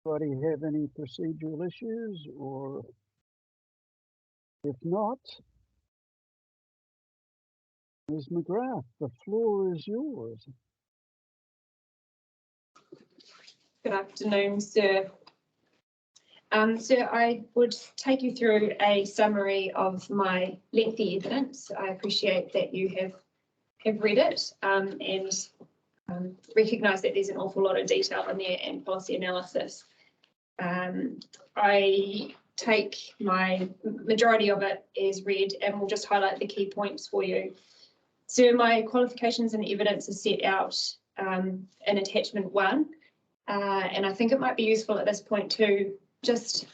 Anybody have any procedural issues, or if not, Ms. McGrath, the floor is yours. Good afternoon, sir. Sir, I would take you through a summary of my lengthy evidence. I appreciate that you have read it and recognise that there's an awful lot of detail in there and policy analysis. I take my majority of it as read and will just highlight the key points for you. So my qualifications and evidence are set out in attachment 1, and I think it might be useful at this point to just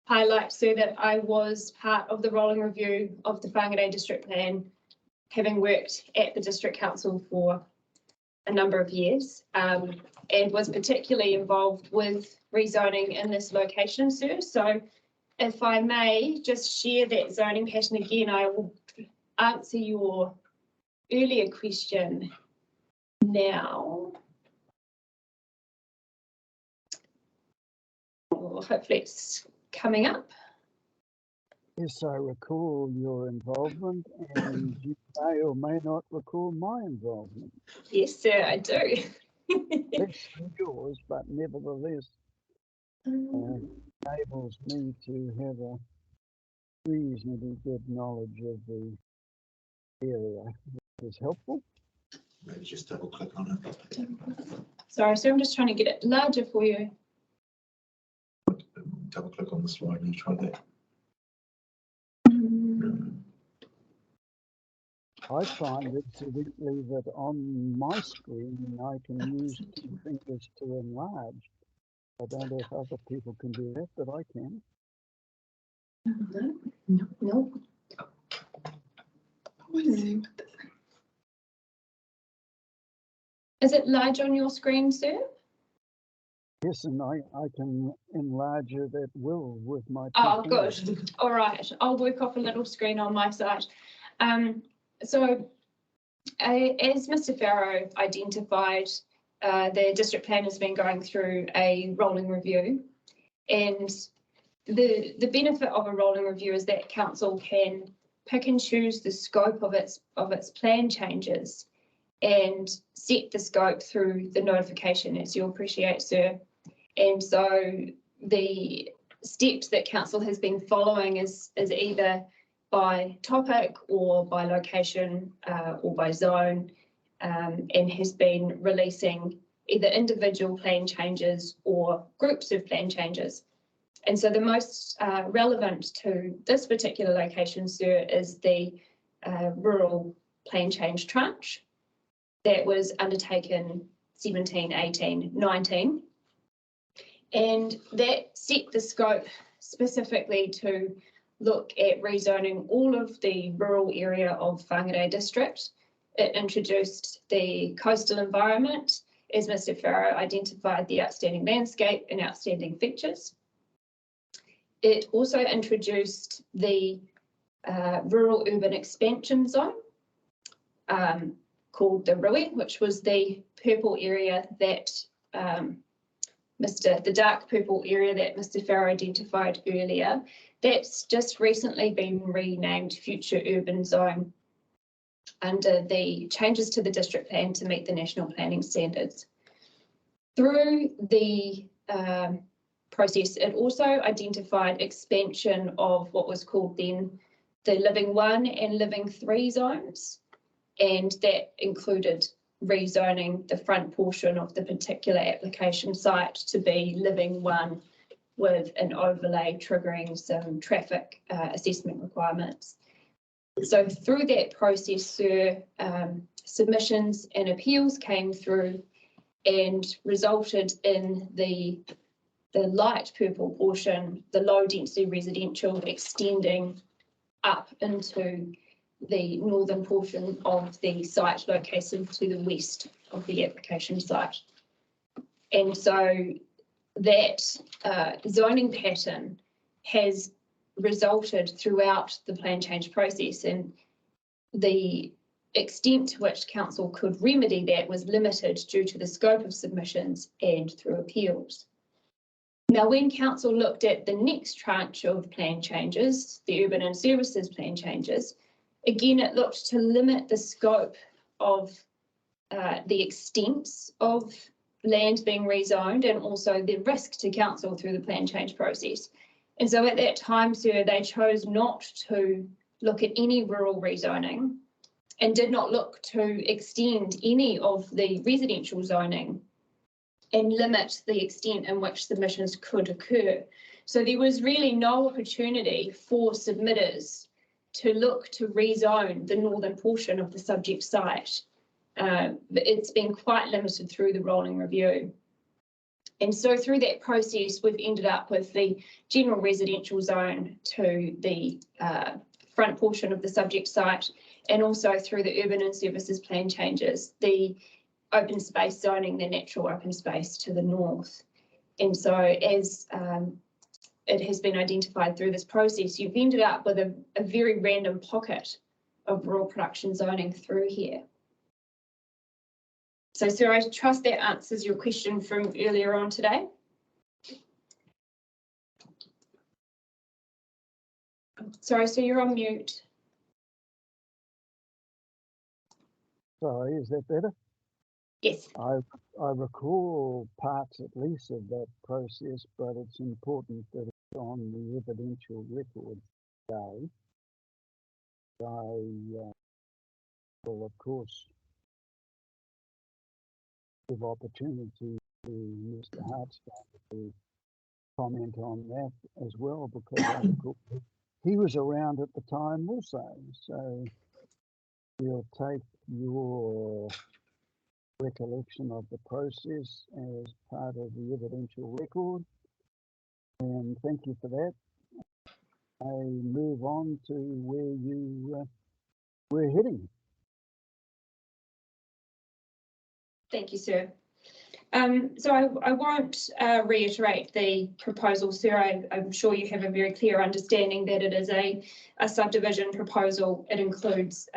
highlight so that I was part of the rolling review of the Whangarei District Plan, having worked at the District Council for a number of years, and was particularly involved with rezoning in this location, sir. So if I may just share that zoning pattern again, I will answer your earlier question now. Well, hopefully it's coming up. Yes, I recall your involvement, and you may or may not recall my involvement. Yes, sir, I do. Less than yours, but nevertheless enables me to have a reasonably good knowledge of the area. Is helpful. Maybe just double click on it. Sorry, so I'm just trying to get it larger for you. Double click on the slide and you try that. I find it typically that on my screen I can use 2 fingers to enlarge. I don't know if other people can do that, but I can. No. Is it large on your screen, sir? Yes, and I can enlarge it at will with my 2 Oh, fingers. good. All right. I'll work off a little screen on my side. So as Mr. Farrow identified, the district plan has been going through a rolling review, and the benefit of a rolling review is that council can pick and choose the scope of its plan changes and set the scope through the notification, as you'll appreciate, sir. And so the steps that council has been following is either by topic or by location or by zone, and has been releasing either individual plan changes or groups of plan changes. And so the most relevant to this particular location, sir, is the rural plan change tranche that was undertaken 17, 18, 19. And that set the scope specifically to look at rezoning all of the rural area of Whangarei district. It introduced the coastal environment, as Mr. Farrow identified the outstanding landscape and outstanding features. It also introduced the rural urban expansion zone called the Rui, which was the purple area that the dark purple area that Mr. Farrow identified earlier. That's just recently been renamed Future Urban Zone under the changes to the district plan to meet the national planning standards. Through the process, it also identified expansion of what was called then the Living 1 and Living 3 zones, and that included rezoning the front portion of the particular application site to be Living 1 with an overlay triggering some traffic assessment requirements. So through that process, sir, submissions and appeals came through and resulted in the light purple portion, the low density residential, extending up into the northern portion of the site located to the west of the application site. And so that zoning pattern has resulted throughout the plan change process, and the extent to which council could remedy that was limited due to the scope of submissions and through appeals. Now, when council looked at the next tranche of plan changes, the urban and services plan changes, again, it looked to limit the scope of the extent of land being rezoned and also the risk to council through the plan change process. And so at that time, sir, they chose not to look at any rural rezoning and did not look to extend any of the residential zoning and limit the extent in which submissions could occur. So there was really no opportunity for submitters to look to rezone the northern portion of the subject site. It's been quite limited through the rolling review. And so through that process, we've ended up with the general residential zone to the front portion of the subject site, and also through the urban and services plan changes, the open space zoning, the natural open space to the north. And so as it has been identified through this process, you've ended up with a very random pocket of rural production zoning through here. So, sir, I trust that answers your question from earlier on today. Sorry, so you're on mute. Sorry, is that better? Yes. I recall parts at least of that process, but it's important that it's on the evidential record today. I will, of course, give opportunity to Mr. Hartstein to comment on that as well, because I recall he was around at the time also. So we'll take your recollection of the process as part of the evidential record, and thank you for that. I move on to where you were heading. Thank you, sir. So I won't reiterate the proposal, sir. I'm sure you have a very clear understanding that it is a subdivision proposal. It includes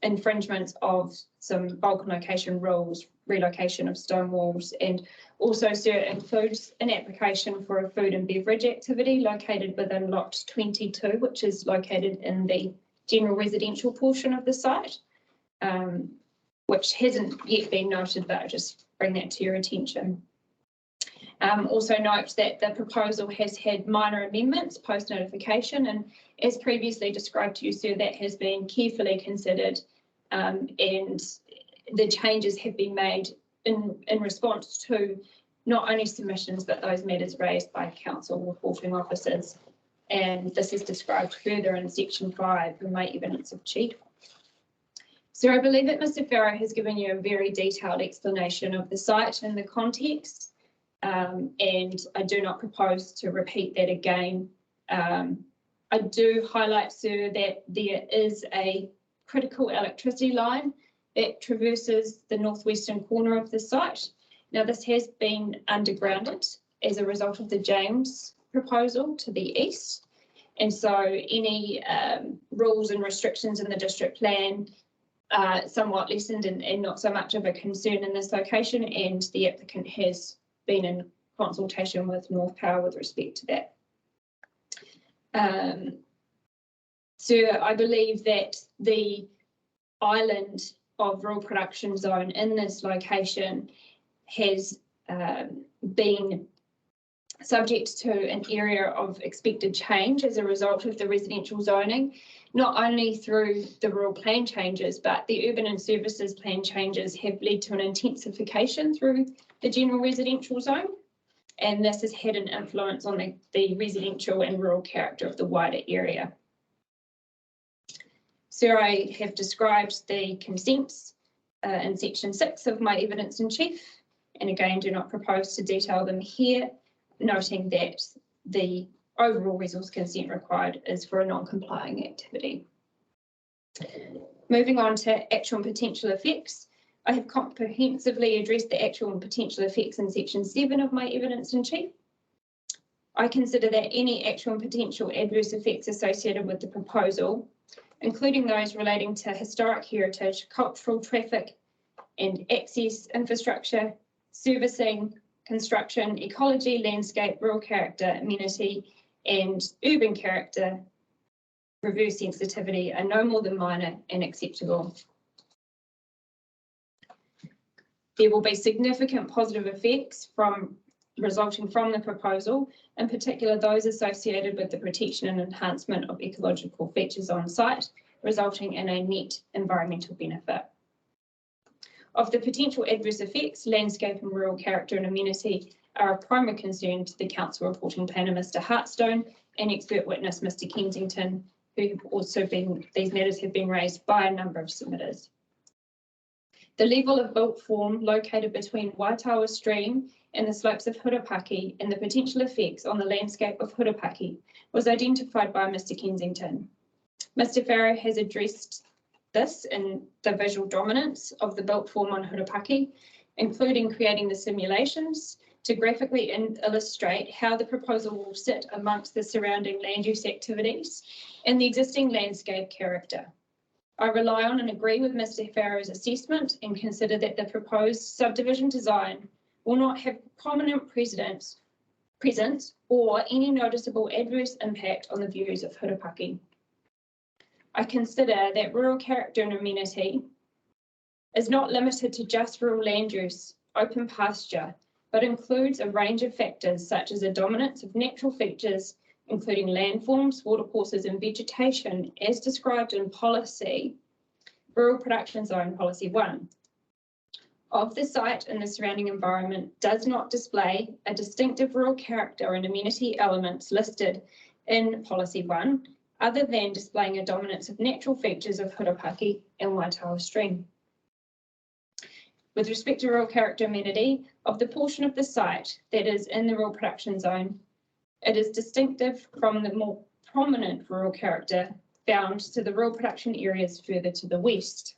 infringements of some bulk location rules, relocation of stone walls, and also, sir, includes an application for a food and beverage activity located within lot 22, which is located in the general residential portion of the site, which hasn't yet been noted, but I'll just bring that to your attention. Also note that the proposal has had minor amendments post notification, and as previously described to you, sir, that has been carefully considered, and the changes have been made in response to not only submissions but those matters raised by council reporting officers, and this is described further in section 5 of my evidence of chief. So I believe that Mr. Farrow has given you a very detailed explanation of the site and the context, and I do not propose to repeat that again. I do highlight, sir, that there is a critical electricity line that traverses the northwestern corner of the site. Now, this has been undergrounded as a result of the James proposal to the east, and so any rules and restrictions in the district plan somewhat lessened and not so much of a concern in this location, and the applicant has been in consultation with North Power with respect to that. So I believe that the island of rural production zone in this location has been subject to an area of expected change as a result of the residential zoning, not only through the rural plan changes, but the urban and services plan changes have led to an intensification through the general residential zone, and this has had an influence on the residential and rural character of the wider area. So I have described the consents in section 6 of my evidence in chief, and again do not propose to detail them here, noting that the overall resource consent required is for a non-complying activity. Moving on to actual and potential effects, I have comprehensively addressed the actual and potential effects in section 7 of my evidence in chief. I consider that any actual and potential adverse effects associated with the proposal, including those relating to historic heritage, cultural traffic and access infrastructure, servicing, construction, ecology, landscape, rural character, amenity, and urban character review sensitivity are no more than minor and acceptable. There will be significant positive effects resulting from the proposal, in particular those associated with the protection and enhancement of ecological features on site, resulting in a net environmental benefit. Of the potential adverse effects, landscape and rural character and amenity are of primary concern to the Council reporting planner, Mr. Hartstone, and expert witness, Mr. Kensington, who have also these matters have been raised by a number of submitters. The level of built form located between Waitawa Stream and the slopes of Hurupaki and the potential effects on the landscape of Hurupaki was identified by Mr. Kensington. Mr. Farrow has addressed this in the visual dominance of the built form on Hurupaki, including creating the simulations to graphically illustrate how the proposal will sit amongst the surrounding land use activities and the existing landscape character. I rely on and agree with Mr. Farrow's assessment and consider that the proposed subdivision design will not have prominent presence or any noticeable adverse impact on the views of Hurupaki. I consider that rural character and amenity is not limited to just rural land use, open pasture, but includes a range of factors such as a dominance of natural features, including landforms, watercourses, and vegetation, as described in policy, Rural Production Zone Policy 1. Of the site and the surrounding environment does not display a distinctive rural character and amenity elements listed in Policy 1, other than displaying a dominance of natural features of Hurupaki and Waitawa Stream. With respect to rural character amenity, of the portion of the site that is in the rural production zone, it is distinctive from the more prominent rural character found to the rural production areas further to the west.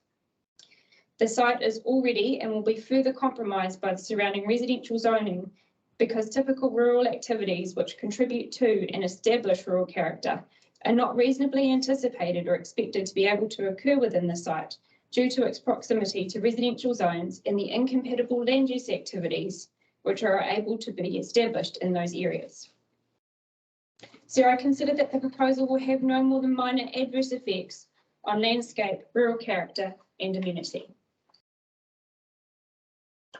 The site is already and will be further compromised by the surrounding residential zoning because typical rural activities which contribute to and establish rural character are not reasonably anticipated or expected to be able to occur within the site due to its proximity to residential zones and the incompatible land use activities which are able to be established in those areas. So I consider that the proposal will have no more than minor adverse effects on landscape, rural character and amenity.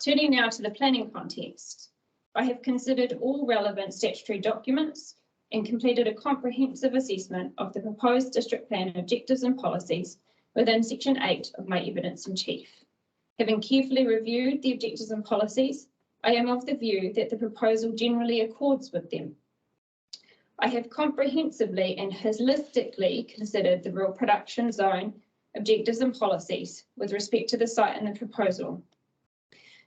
Turning now to the planning context, I have considered all relevant statutory documents and completed a comprehensive assessment of the proposed district plan objectives and policies within Section 8 of my evidence in chief. Having carefully reviewed the objectives and policies, I am of the view that the proposal generally accords with them. I have comprehensively and holistically considered the rural production zone objectives and policies with respect to the site and the proposal.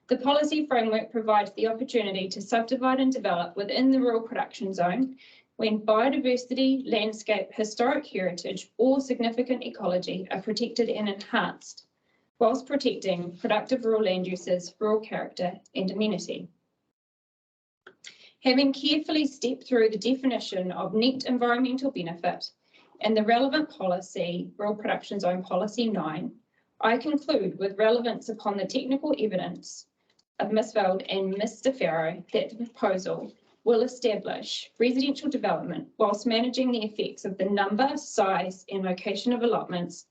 The policy framework provides the opportunity to subdivide and develop within the rural production zone when biodiversity, landscape, historic heritage, or significant ecology are protected and enhanced, whilst protecting productive rural land uses, rural character, and amenity. Having carefully stepped through the definition of net environmental benefit and the relevant policy, Rural Production Zone Policy 9, I conclude with relevance upon the technical evidence of Ms. Veld and Mr. Farrow that the proposal will establish residential development whilst managing the effects of the number, size, and location of allotments,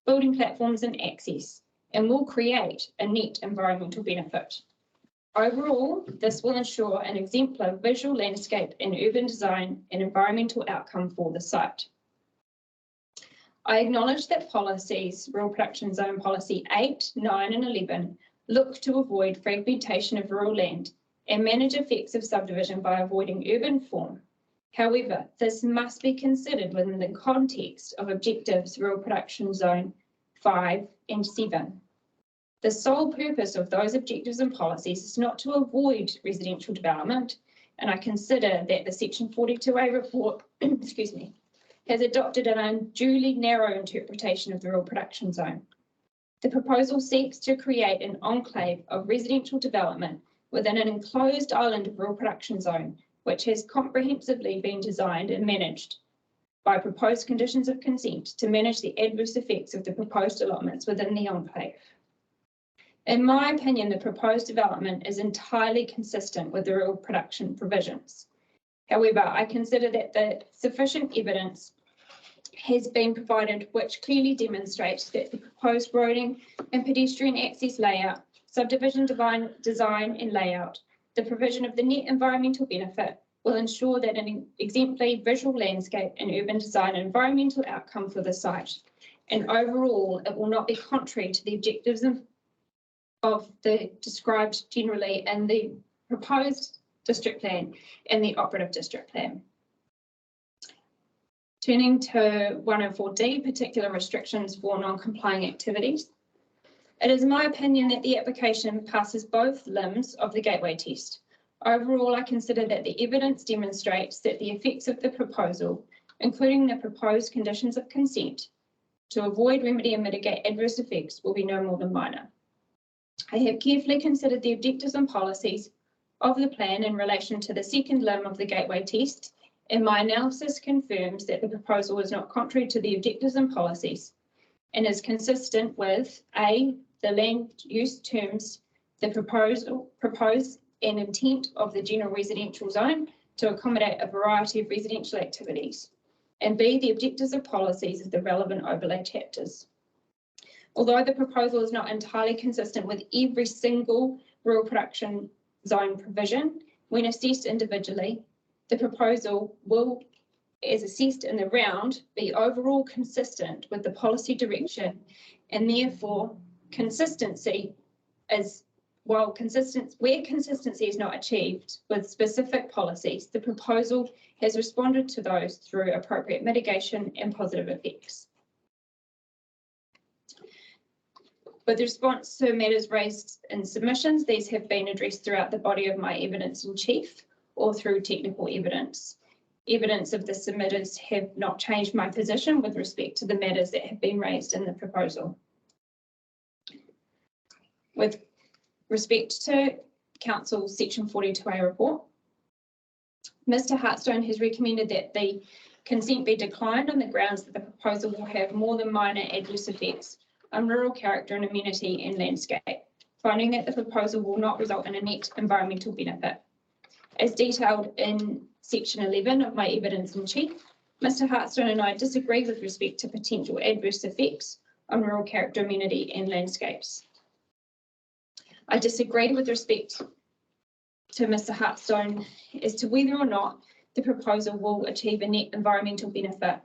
building platforms, and access, and will create a net environmental benefit. Overall, this will ensure an exemplar visual landscape and urban design and environmental outcome for the site. I acknowledge that policies, Rural Production Zone Policy 8, 9, and 11, look to avoid fragmentation of rural land and manage effects of subdivision by avoiding urban form. However, this must be considered within the context of objectives Rural Production Zone 5 and 7. The sole purpose of those objectives and policies is not to avoid residential development, and I consider that the Section 42A report, has adopted an unduly narrow interpretation of the rural production zone. The proposal seeks to create an enclave of residential development within an enclosed island of rural production zone, which has comprehensively been designed and managed by proposed conditions of consent to manage the adverse effects of the proposed allotments within the enclave. In my opinion, the proposed development is entirely consistent with the rural production provisions. However, I consider that the sufficient evidence has been provided which clearly demonstrates that the proposed roading and pedestrian access layout, subdivision design and layout, the provision of the net environmental benefit will ensure that an exemplary visual landscape and urban design and environmental outcome for the site. And overall, it will not be contrary to the objectives of the described generally in the proposed district plan and the operative district plan. Turning to 104D, particular restrictions for non-complying activities. It is my opinion that the application passes both limbs of the gateway test. Overall, I consider that the evidence demonstrates that the effects of the proposal, including the proposed conditions of consent, to avoid, remedy and mitigate adverse effects will be no more than minor. I have carefully considered the objectives and policies of the plan in relation to the second limb of the gateway test, and my analysis confirms that the proposal is not contrary to the objectives and policies and is consistent with A, the land use terms, the proposed and intent of the general residential zone to accommodate a variety of residential activities, and B, the objectives and policies of the relevant overlay chapters. Although the proposal is not entirely consistent with every single rural production zone provision, when assessed individually, the proposal will, as assessed in the round, be overall consistent with the policy direction, and therefore consistency is, where consistency is not achieved with specific policies, the proposal has responded to those through appropriate mitigation and positive effects. With response to matters raised in submissions, these have been addressed throughout the body of my evidence in chief or through technical evidence. Evidence of the submitters have not changed my position with respect to the matters that have been raised in the proposal. With respect to Council's Section 42A report, Mr. Hartstone has recommended that the consent be declined on the grounds that the proposal will have more than minor adverse effects on rural character and amenity and landscape, finding that the proposal will not result in a net environmental benefit. As detailed in Section 11 of my evidence in chief, Mr. Hartstone and I disagree with respect to potential adverse effects on rural character, amenity and landscapes. I disagree with respect to Mr. Hartstone as to whether or not the proposal will achieve a net environmental benefit.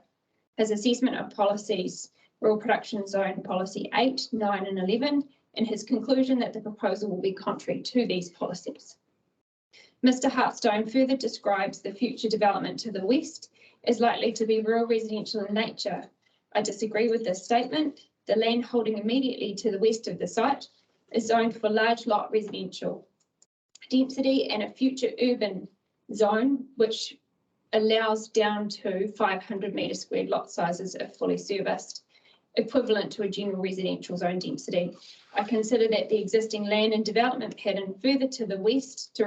His assessment of policies, Rural Production Zone Policy 8, 9 and 11, and his conclusion that the proposal will be contrary to these policies. Mr. Hartstone further describes the future development to the west as likely to be rural residential in nature. I disagree with this statement. The land holding immediately to the west of the site is zoned for large lot residential density and a future urban zone which allows down to 500 metre squared lot sizes if fully serviced, equivalent to a general residential zone density. I consider that the existing land and development pattern further to the west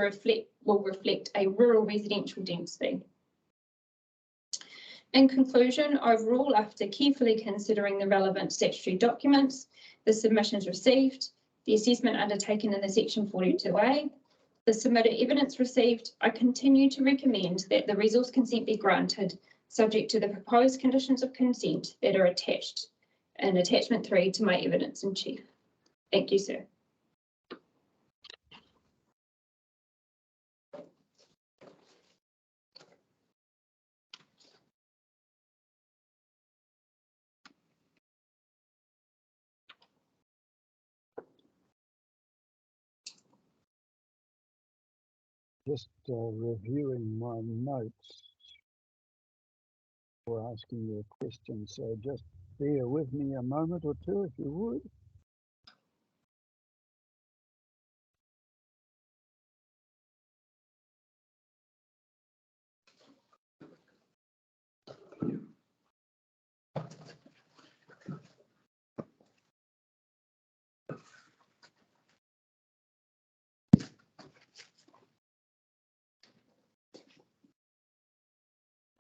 will reflect a rural residential density. In conclusion, overall, after carefully considering the relevant statutory documents, the submissions received, the assessment undertaken in the Section 42A, the submitted evidence received, I continue to recommend that the resource consent be granted, subject to the proposed conditions of consent that are attached in Attachment 3 to my evidence in chief. Thank you, sir. Just reviewing my notes for asking you a question, so just bear with me a moment or two if you would.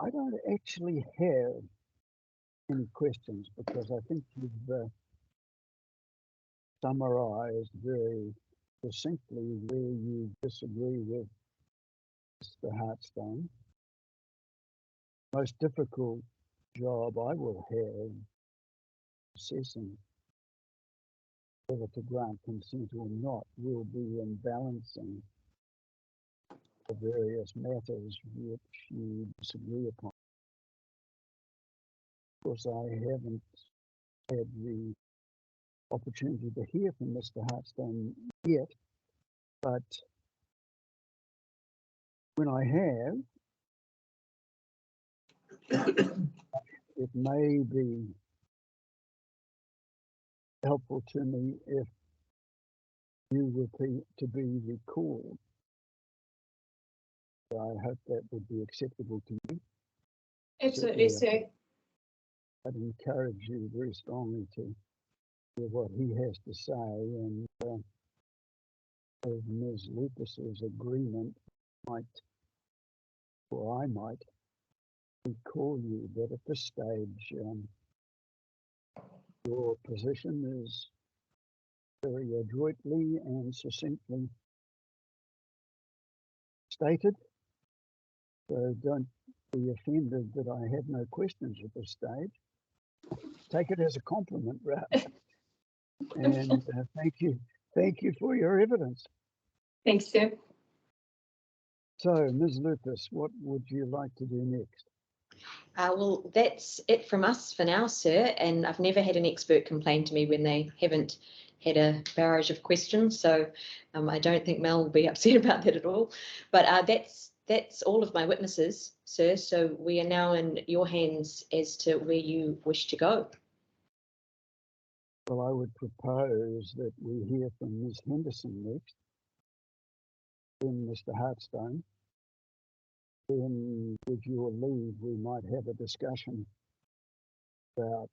I don't actually have any questions because I think you've summarise very succinctly where you disagree with Mr. Hartstone. Most difficult job I will have assessing whether to grant consent or not will be in balancing the various matters which you disagree upon. Of course, I haven't had the opportunity to hear from Mr. Hartstone yet, but when I have, it may be helpful to me if you were to be recalled. I hope that would be acceptable to you. Absolutely, sir. I'd encourage you very strongly to hear what he has to say, and with Ms. Lucas's agreement, I might recall you that at this stage, your position is very adroitly and succinctly stated. So don't be offended that I have no questions at this stage. Take it as a compliment, rather. And thank you for your evidence. Thanks, sir. So, Ms. Lucas, what would you like to do next? Well, that's it from us for now, sir. And I've never had an expert complain to me when they haven't had a barrage of questions. So I don't think Mel will be upset about that at all. But that's all of my witnesses, sir. So we are now in your hands as to where you wish to go. Well, I would propose that we hear from Ms. Henderson next, then Mr. Hartstone. Then, with your leave, we might have a discussion about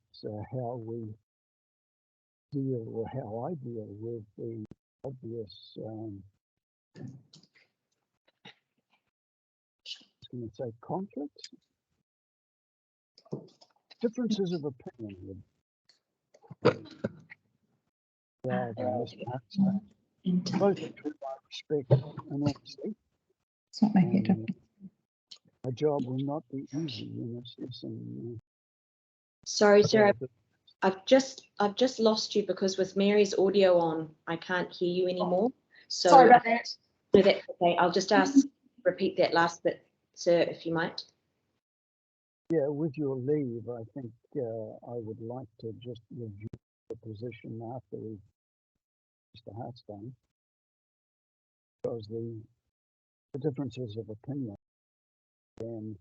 how we deal, or how I deal with the obvious, I was going to say conflicts, differences of opinion that Mr. Hartstone, both to my respect and honesty. It's not my head. My job will not be easy in assessing. Sorry, sir. I've just lost you because with Mary's audio on, I can't hear you anymore. So Sorry about that. No, that's okay. I'll just repeat that last bit, sir, if you might. Yeah, with your leave, I think I would like to just review the position after Mr. Hartstone, because the differences of opinion and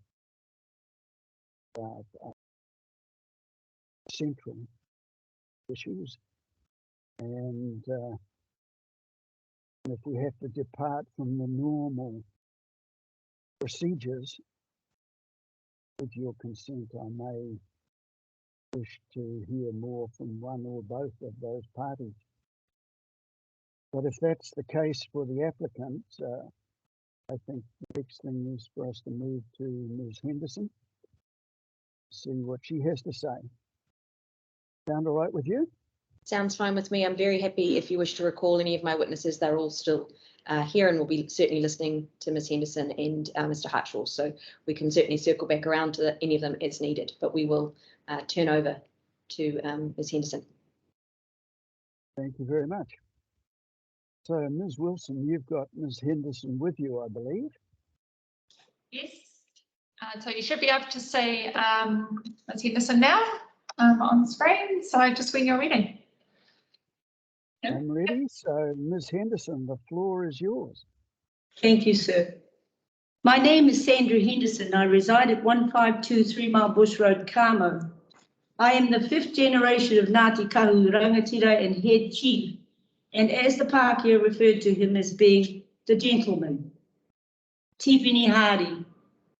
central issues, and if we have to depart from the normal procedures, with your consent, I may wish to hear more from one or both of those parties. But if that's the case for the applicant, I think the next thing is for us to move to Ms. Henderson, see what she has to say. Sound all right with you? Sounds fine with me. I'm very happy if you wish to recall any of my witnesses. They're all still here and will be certainly listening to Ms. Henderson and Mr. Hartshaw. So we can certainly circle back around to any of them as needed, but we will turn over to Ms. Henderson. Thank you very much. So, Ms. Wilson, you've got Ms. Henderson with you, I believe. Yes. So you should be able to see Ms. Henderson now on screen. So just when you're ready. I'm ready. So, Ms. Henderson, the floor is yours. Thank you, sir. My name is Sandra Henderson. I reside at 152 3 Mile Bush Road, Carmo. I am the 5th generation of Ngāti Kahu Rangatira and head chief, and as the Pākehā referred to him as being the gentleman. Tīpini Hāri,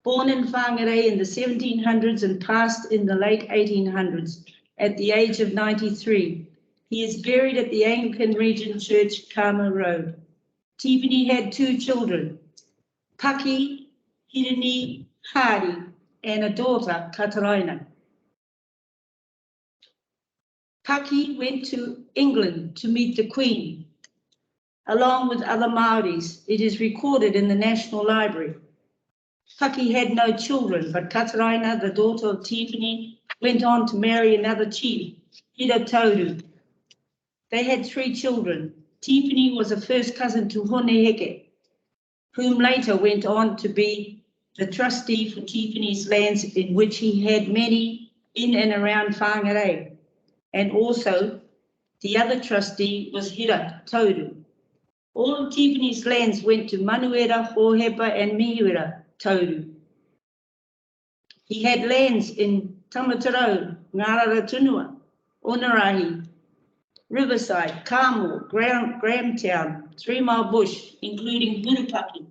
born in Whangarei in the 1700s and passed in the late 1800s at the age of 93. He is buried at the Anglican Regent Church, Carmo Road. Tīpini had 2 children, Paki, Hirini, Hāri, and a daughter, Kataraina. Haki went to England to meet the Queen, along with other Maoris. It is recorded in the National Library. Haki had no children, but Kataraina, the daughter of Tiffany, went on to marry another chief, Hira. They had 3 children. Tiffany was a first cousin to Honeheke, whom later went on to be the trustee for Tiffany's lands, in which he had many in and around Whangarei. And also, the other trustee was Hira Toru. All of Tiffany's lands went to Manuera, Hohepa, and Mihiwera Toru. He had lands in Tamatarau, Ngaratunua, Onarahi, Riverside, Carmel, Grahamtown, 3 Mile Bush, including Hurupaki,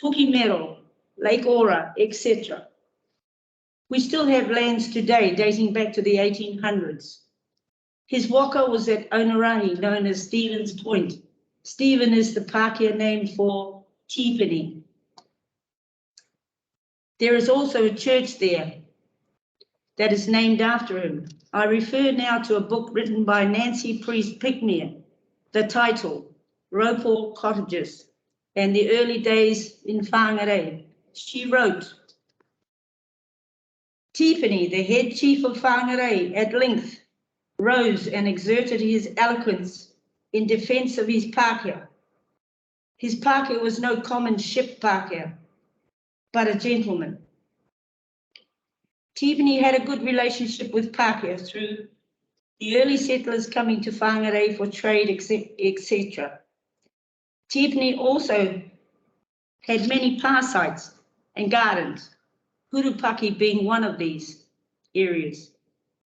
Pukimero, Lake Ora, etc. We still have lands today dating back to the 1800s. His waka was at Onarahi, known as Stephen's Point. Stephen is the Pākehā name for Tiffany. There is also a church there that is named after him. I refer now to a book written by Nancy Priest Pickmere, the title, Ropal Cottages, and the early days in Whangarei. She wrote, Tiffany, the head chief of Whangarei, at length rose and exerted his eloquence in defence of his Pākehā. His Pākehā was no common ship Pākehā, but a gentleman. Tiffany had a good relationship with Pākehā through the early settlers coming to Whangarei for trade, etc. Tiffany also had many pā sites and gardens, Hurupaki being one of these areas.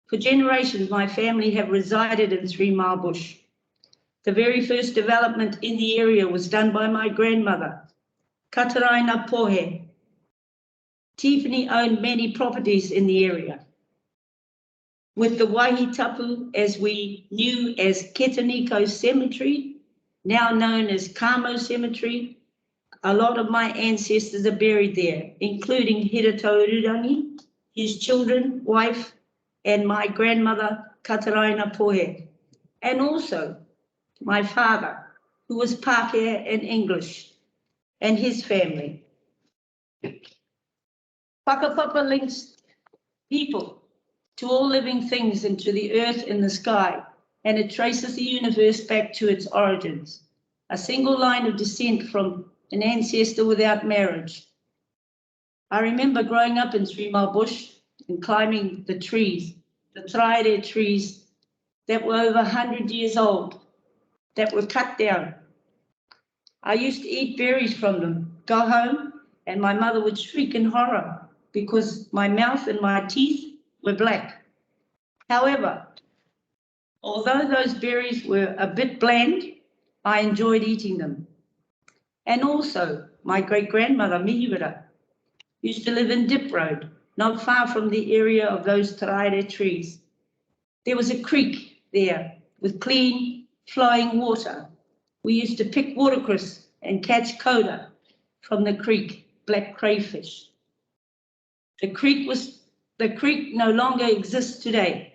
For generations, my family have resided in 3 Mile Bush. The very first development in the area was done by my grandmother, Kataraina Pohe. Tiffany owned many properties in the area. With the Waihitapu, as we knew as Ketaniko Cemetery, now known as Kamo Cemetery, a lot of my ancestors are buried there, including Hiratorurangi, his children, wife, and my grandmother, Kataraina Pohe, and also my father, who was Pākehā and English, and his family. Whakapapa links people to all living things and to the earth and the sky, and it traces the universe back to its origins, a single line of descent from an ancestor without marriage. I remember growing up in 3 Mile Bush and climbing the trees, the trirere trees that were over 100 years old, that were cut down. I used to eat berries from them, go home, and my mother would shriek in horror because my mouth and my teeth were black. However, although those berries were a bit bland, I enjoyed eating them. And also, my great-grandmother, Mihiwera, used to live in Dip Road, not far from the area of those trirere trees. There was a creek there with clean, flowing water. We used to pick watercress and catch koda from the creek, black crayfish. The creek no longer exists today,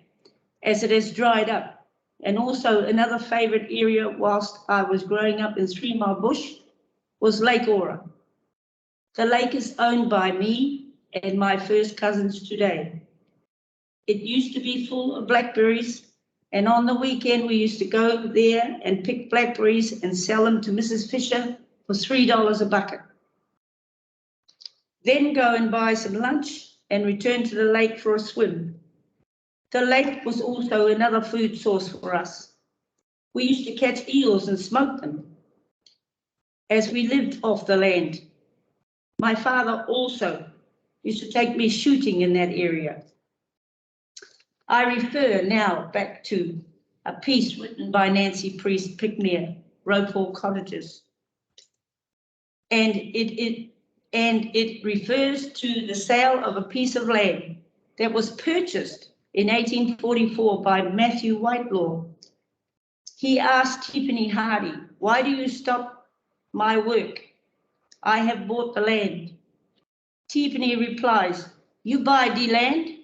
as it has dried up. And also another favorite area whilst I was growing up in 3 Mile Bush was Lake Ora. The lake is owned by me and my first cousins today. It used to be full of blackberries, and on the weekend we used to go there and pick blackberries and sell them to Mrs. Fisher for $3 a bucket. Then go and buy some lunch and return to the lake for a swim. The lake was also another food source for us. We used to catch eels and smoke them as we lived off the land. My father also used to take me shooting in that area. I refer now back to a piece written by Nancy Priest Pickmere, Ropal Cottages. And it refers to the sale of a piece of land that was purchased in 1844 by Matthew Whitelaw. He asked Tiffany Hardy, "Why do you stop my work? I have bought the land." Tiffany replies, "You buy the land,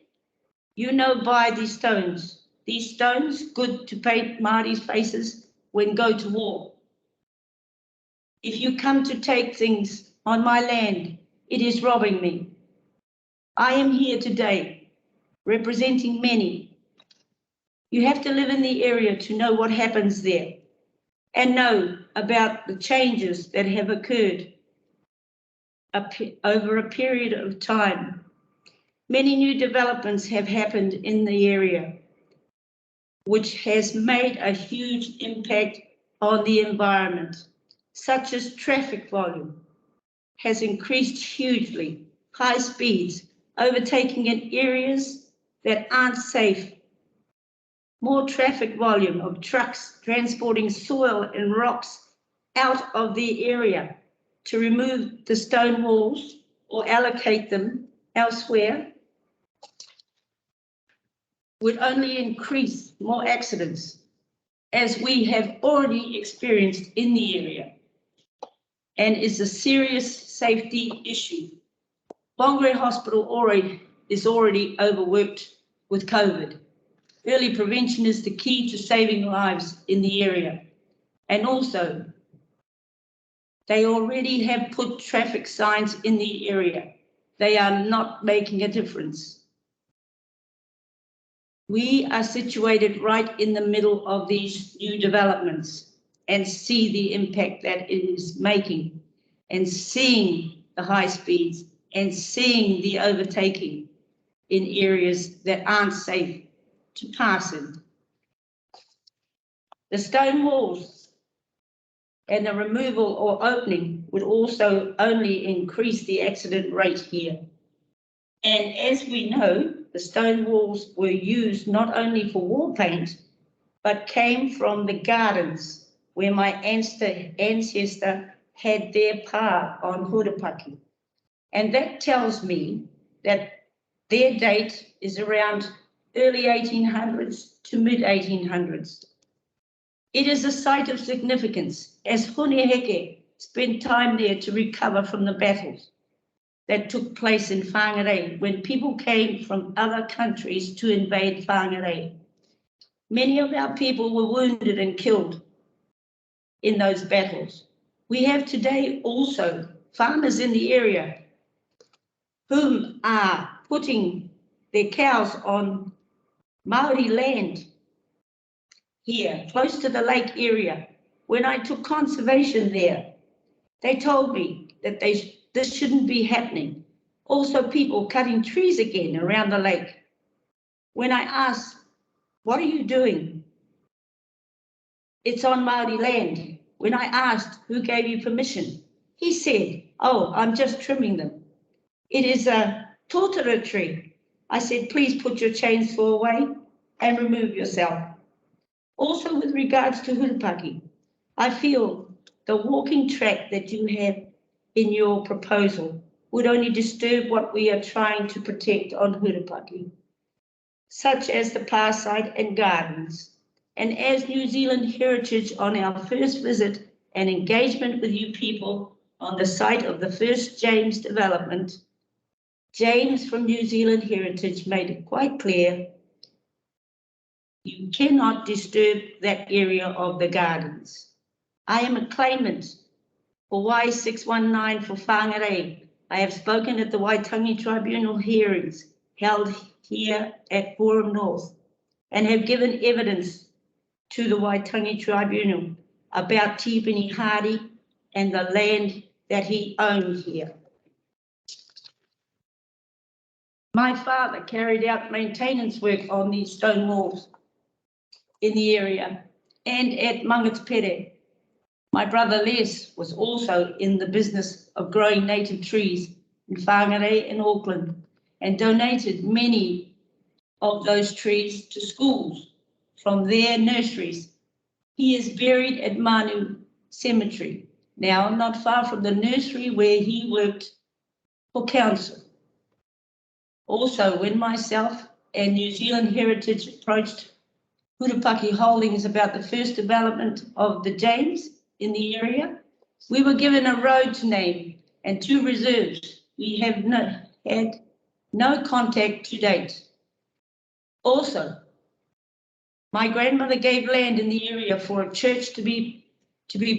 you no buy the stones. these stones good to paint Māori's faces when go to war. If you come to take things on my land, it is robbing me. I am here today, representing many. You have to live in the area to know what happens there and know about the changes that have occurred over a period of time. Many new developments have happened in the area, which has made a huge impact on the environment, such as traffic volume has increased hugely, high speeds, overtaking in areas that aren't safe, more traffic volume of trucks transporting soil and rocks out of the area to remove the stone walls or allocate them elsewhere would only increase more accidents, as we have already experienced in the area, and is a serious safety issue. Whangarei Hospital is already overworked with COVID. Early prevention is the key to saving lives in the area. And also, they already have put traffic signs in the area. They are not making a difference. We are situated right in the middle of these new developments and see the impact that it is making, and seeing the high speeds and seeing the overtaking in areas that aren't safe to pass in. The stone walls and the removal or opening would also only increase the accident rate here. And as we know, the stone walls were used not only for wall paint, but came from the gardens where my ancestor had their pa on Hurupaki. And that tells me that their date is around early 1800s to mid 1800s. It is a site of significance, as Heke spent time there to recover from the battles that took place in Whangarei when people came from other countries to invade Whangarei. Many of our people were wounded and killed in those battles. We have today also farmers in the area whom are putting their cows on Māori land here, close to the lake area. When I took conservation there, they told me that this shouldn't be happening. Also, people cutting trees again around the lake. When I asked, what are you doing? It's on Māori land. When I asked, who gave you permission? He said, oh, I'm just trimming them. It is a tōtara tree. I said, please put your chainsaw away and remove yourself. Also, with regards to Hurupaki, I feel the walking track that you have in your proposal would only disturb what we are trying to protect on Hurupaki, such as the parside and gardens. And as New Zealand Heritage, on our first visit and engagement with you people on the site of the first James development, James from New Zealand Heritage made it quite clear you cannot disturb that area of the gardens. I am a claimant for Y619 for Whangarei. I have spoken at the Waitangi Tribunal hearings held here at Forum North and have given evidence to the Waitangi Tribunal about Tipini Hardy and the land that he owned here. My father carried out maintenance work on these stone walls in the area and at Mangatapere. My brother Les was also in the business of growing native trees in Whangarei and Auckland and donated many of those trees to schools from their nurseries. He is buried at Manu Cemetery, now not far from the nursery where he worked for council. Also, when myself and New Zealand Heritage approached Hurupaki Holdings about the first development of the James in the area, we were given a road to name and 2 reserves. We have had no contact to date. Also, My grandmother gave land in the area for a church to be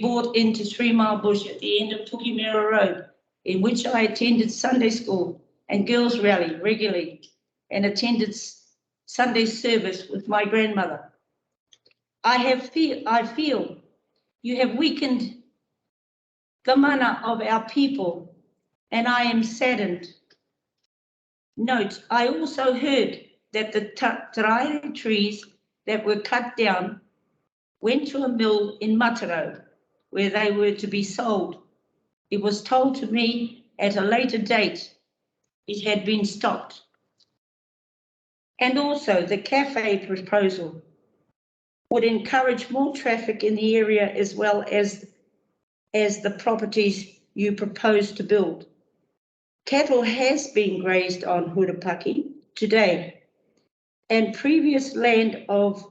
bought into 3 Mile Bush at the end of Tukimera Road, in which I attended Sunday school and girls' rally regularly and attended Sunday service with my grandmother. I feel you have weakened the mana of our people, and I am saddened. Note, I also heard that the taraire trees that were cut down went to a mill in Mataro, where they were to be sold. It was told to me at a later date it had been stopped. And also the cafe proposal would encourage more traffic in the area as well as the properties you propose to build. Cattle has been grazed on Hurupaki today, and previous land of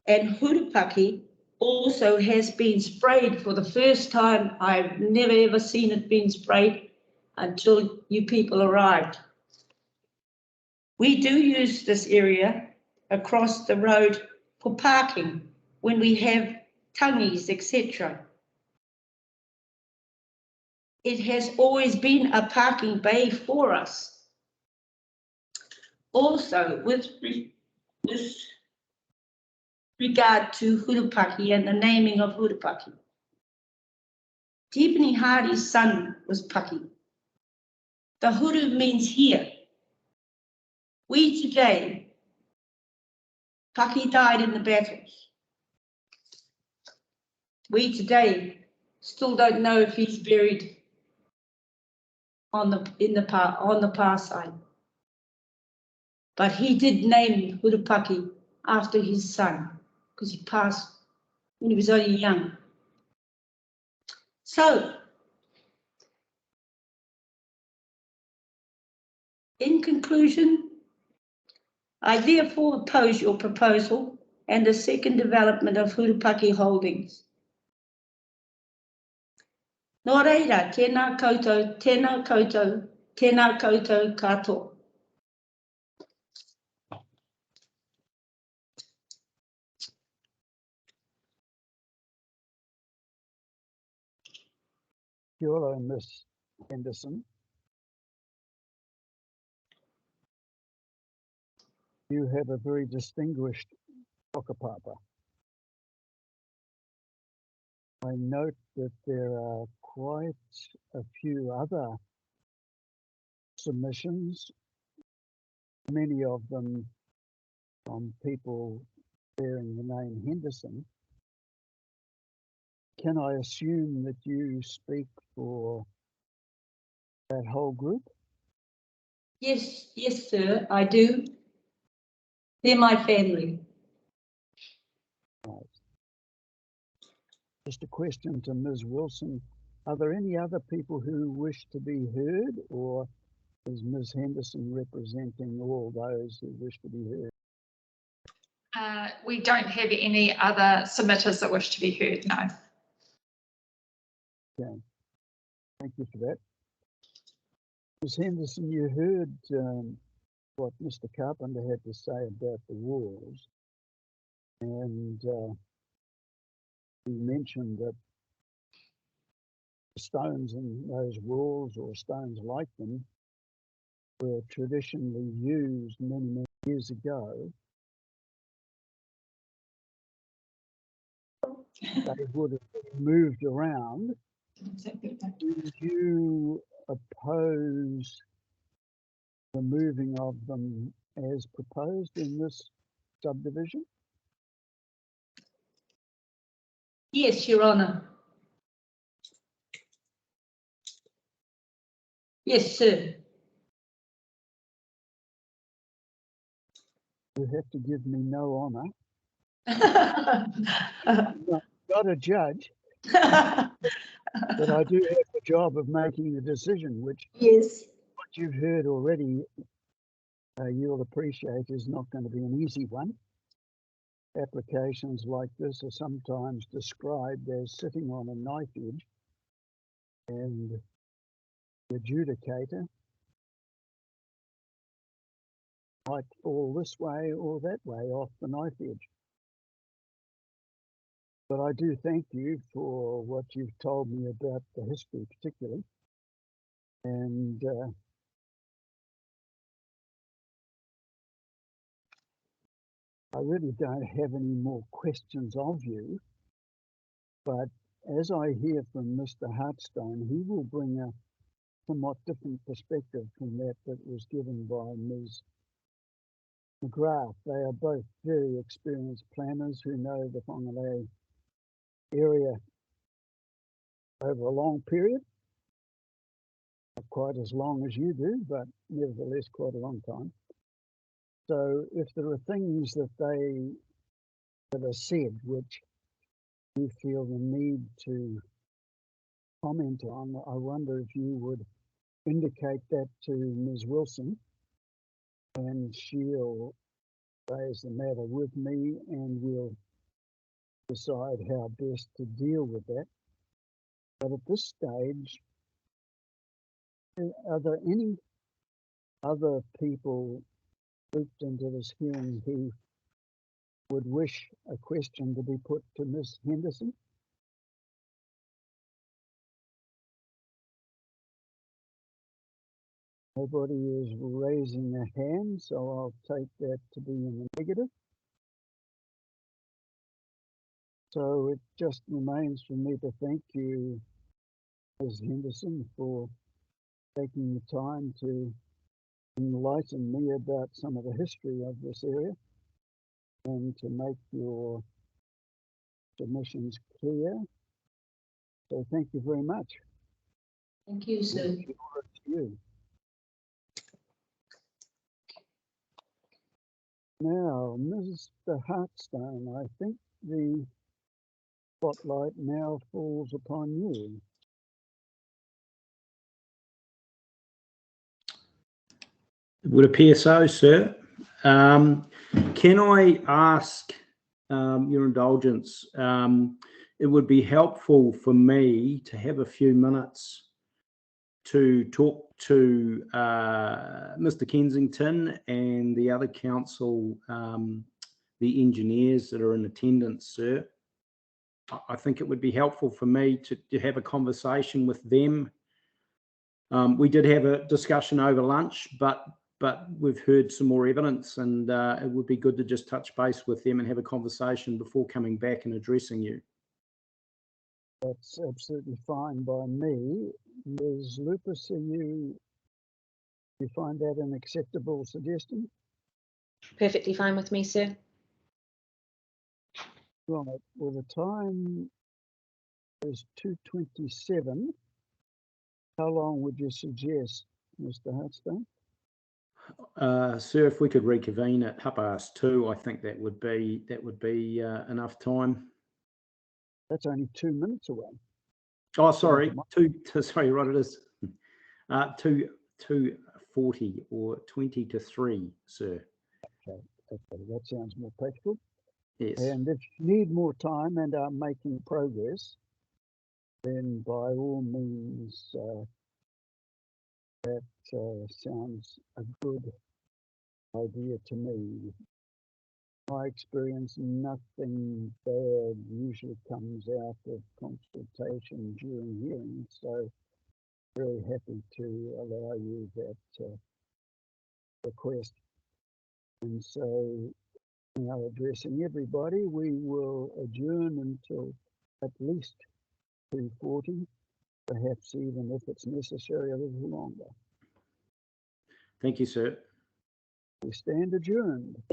Hurupaki also has been sprayed for the first time. I've never ever seen it being sprayed until you people arrived. We do use this area across the road for parking when we have tangis, etc. It has always been a parking bay for us. Also, with regard to Hurupaki and the naming of Hurupaki, Tipini Hardy's son was Paki. The Huru means here. We today, Paki died in the battles. We today still don't know if he's buried on the far side. But he did name Hurupaki after his son, because he passed when he was only young. So, in conclusion, I therefore oppose your proposal and the second development of Hurupaki Holdings. Nō reira, tēnā koutou, tēnā koutou, tēnā koutou katoa. Kia ora, Miss Henderson. You have a very distinguished whakapapa. I note that there are quite a few other submissions, many of them from people bearing the name Henderson. Can I assume that you speak for that whole group? Yes, sir, I do. They're my family. Right. Just a question to Ms. Wilson. Are there any other people who wish to be heard, or is Ms. Henderson representing all those who wish to be heard? We don't have any other submitters that wish to be heard, no. Okay. Thank you for that. Ms. Henderson, you heard what Mr. Carpenter had to say about the walls, and he mentioned that the stones in those walls, or stones like them, were traditionally used many years ago. They would have been moved around. Do you oppose the moving of them as proposed in this subdivision? Yes, Your Honour. Yes, sir. You have to give me no honour. Not a judge, but I do have the job of making the decision, which Yes. what you've heard already, you'll appreciate is not going to be an easy one. Applications like this are sometimes described as sitting on a knife edge, and the adjudicator might fall this way or that way off the knife edge. But I do thank you for what you've told me about the history particularly. And I really don't have any more questions of you, but as I hear from Mr. Hartstone, he will bring a somewhat different perspective from that was given by Ms. McGrath. They are both very experienced planners who know the Whangarei area over a long period. Not quite as long as you do, but nevertheless quite a long time. So if there are things that are said which you feel the need to comment on, I wonder if you would indicate that to Ms. Wilson, and she'll raise the matter with me and we'll decide how best to deal with that. But at this stage, are there any other people grouped into this hearing who would wish a question to be put to Ms. Henderson? Nobody is raising a hand, so I'll take that to be in the negative. So it just remains for me to thank you, Ms. Henderson, for taking the time to enlighten me about some of the history of this area and to make your submissions clear. So thank you very much. Thank you, sir. To you. Now, Mr. Hartstone, I think the spotlight now falls upon you. It would appear so, sir. Can I ask your indulgence? It would be helpful for me to have a few minutes to talk to Mr. Kensington and the other council, the engineers that are in attendance, sir. I think it would be helpful for me to have a conversation with them. We did have a discussion over lunch, but we've heard some more evidence, and it would be good to just touch base with them and have a conversation before coming back and addressing you. That's absolutely fine by me. Ms. Lupus, you find that an acceptable suggestion? Perfectly fine with me, sir. Right, well, the time is 2:27. How long would you suggest, Mr. Hartstone? Sir, if we could reconvene at 2:30, I think that would be enough time. That's only 2 minutes away. Oh, sorry, sorry, right, it is 2:40 or 20 to 3, sir. Okay, that sounds more practical. Yes. And if you need more time and are making progress, then by all means, that sounds a good idea to me. My experience, nothing bad usually comes out of consultation during hearings, so very happy to allow you that request. And so now addressing everybody, we will adjourn until at least 2:40, perhaps even if it's necessary a little longer. Thank you, sir. We stand adjourned.